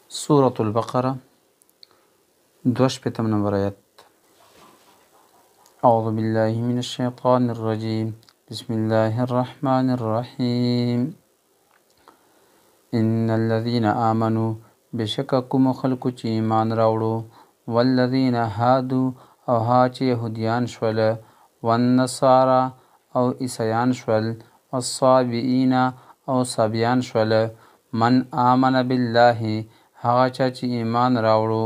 سورة البقرة 62 نمبر آیت. اعوذ بالله من الشیطان الرجیم. بسم الله الرحمن الرحیم. ان الذين آمنوا بشکه کوم خلکو چې ایمان راوړو، والذین هادو او ها چې یهودیان شول، والنصارى او عیسیان شول، والصابئین او صابیان شول، من آمن بالله هغه چا چې ایمان راوړو،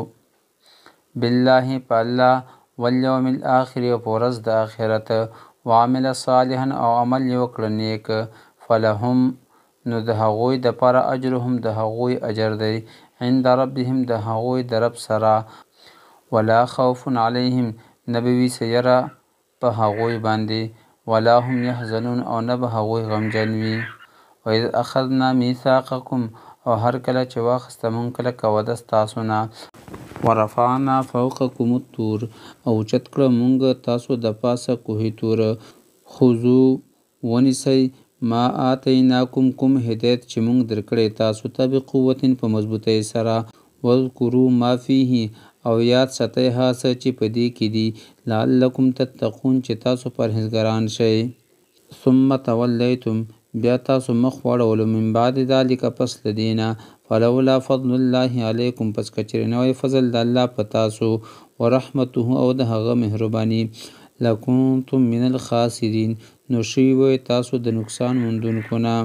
بالله په الله، والیوم الاخر او په ورځ د آخرت، وعمل صالحا او عمل یې وکړه نیک، فلهم نو د هغوی دپاره اجرهم د هغوی اجر دی، عند ربهم د هغوی د رب سره، ولا خوف علیهم نه به وي څه یره په هغوی باندې، ولا هم یحزنون او نه به هغوی غمجن وي. واذ اخذنا میثاقکم او هر کله چې واخیسته مونږ کلکه وعده ستاسو نه، ورفعنا فوقکم الطور او اوچت کړه مونږ تاسو د پاسه کوهي تور، خذو ونیسئ ما آتیناکم کوم هدایت چې مونږ درکړی تاسو ته، بقوت په مضبوطۍ سره، واذکروا ما فیه او یاد ساتئ هغه څه چې په دې کې دي، لعلکم تتقون چې تاسو پرهیزګاران شئ. ثم تولیتم بیا تاسو مخ واړولو، من بعد ذلک پس له دې نه، فلولا فضل الله علیکم پس کچرې نه وای فضل د الله په تاسو، ورحمته او د هغه مهرباني، لکنتم من الخاسرین نو شوي وای تاسو د نقصان موندونکو نه.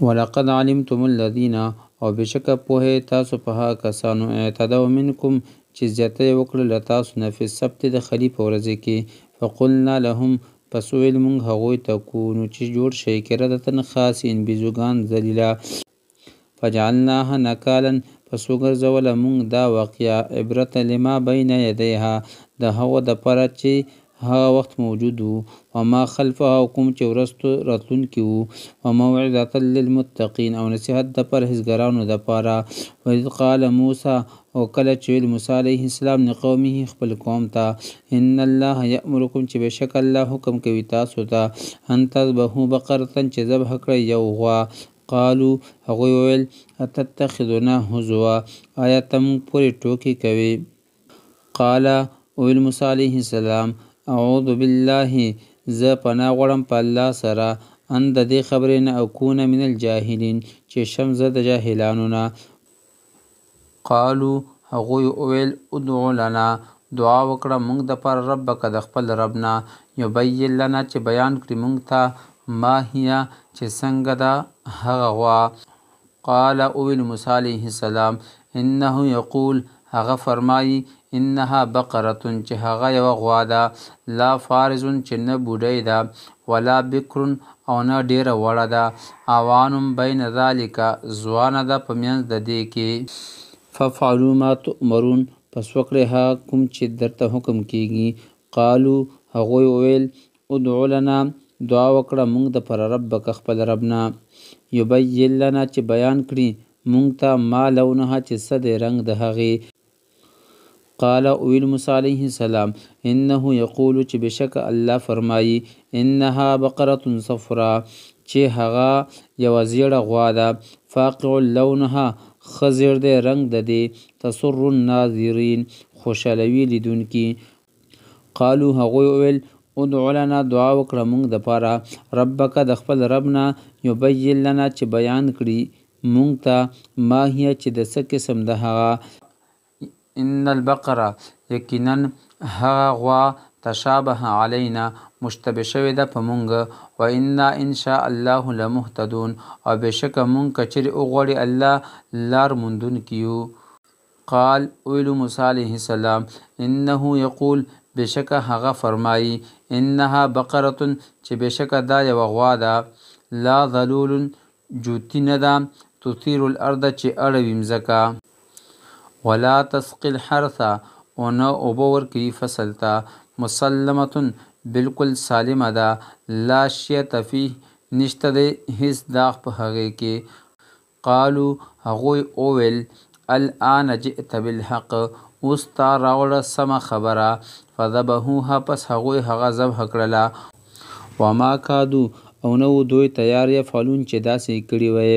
ولقد علمتم الذین او بشکه پوهې تاسو په هغه کسانو، اعتدوا منکم چې زیاتی وکړله تاسو نه، فی السبت د خلي په ورځې کې، فقلنا لهم پس ویل مونږ هغوی ته، کونو چې جوړ شئ قردة خاسئین بیزوګان ذلیله، فجعلناها نکالا پس وګرځوله مونږ دا واقعه، عبرة لما بین یدیها د هغو دپاره چې هغه وخت موجود وو، وما خلفها او کوم چې وروسته راتلونکي وو، وموعظة للمتقین او نصیحت د پرهیزګارانو دپاره. واذ قال موسی او کله چې ویل موسی علیه السلام لقومه خپل قوم ته، ان الله یأمرکم چې بشک الله حکم کوي تاسو ته، ان تذبحوا بقرة چې ذبح کړئ یو غوا، قالو هغوی وویل اتتخذنا هزوا آیا ته موږ پورې ټوکې کوې. قال ویل موسی علیه السلام اعوذ بالله زه پناه غواړم په الله سره، ان د دې خبرې نه اکونه من الجاهلین چې شم زه د جاهلانو نه. قالو هغوی وویل ادعو لنا دعا وکړه مونږ دپاره ربک د خپل رب نه، یبین لنا چې بیان کړي مونږ ته، ما هیه چې څنګه ده هغه غوا. قال اویل موسی علیه السلام انه یقول هغه فرمایي، انها بقرة چې هغه یوه غوا ده، لا فارض چې نه بوډۍ ده، ولا بکر او نه ډیره وړه ده، اوانم بین ذلک ځوانه ده په منځ د دې کې، ففعلوا ما تؤمرون پس وکړئ هغه کوم چې درته حکم کیږي. قالو هغوی وویل ادعو لنا دعا وکړه مونږ دپاره ربک خپل رب نه، یبین لنا چې بیان کړي مونږ ته، ما لونها چې څه دی رنګ د هغې. قال اویل موسی علیه السلام انه یقول چې بشک الله فرمایي، انها بقرة صفرا چې هغه یوه زیړه غوا ده، فاقع لونها ښه زیړ دی رنګ د دې، تسر الناظرین خوشحالوي لیدونکي. قالو هغوی وویل ادعو لنا دعا وکړه مونږ دپاره ربک د خپل رب نه، یبین لنا چې بیان کړي مونږ ته، ما هیه چې د څه قسم ده هغه، ان البقره یقینا هغه غوا، تشابه علینا مشتبه شوې ده په مونږ، و انا ان شاء الله لمهتدون او بشکه مونږ کچرې وغواړي الله لار موندونکي یو. قال ویلو موسی علیه السلام انه یقول بشکه هغه فرمایي، انها بقرة چې بشکه دا یوه غوا ده، لا ذلول جوتی نه ده، تثیر الارض چې اړوي مځکه، ولا تسقي الحرث او نه اوبه ورکوي فصل ته، مسلمة بالکل سالمه ده، لا شیة فیه نشته دی هیڅ داغ په هغې کې. قالو هغوی وویل الآن جئت بالحق اوس تا راوړه سمه خبره، فذبحوها پس هغوی هغه ذبح کړله، وما کادو او نه و دوی تیار یفعلون چې داسې کړي وی.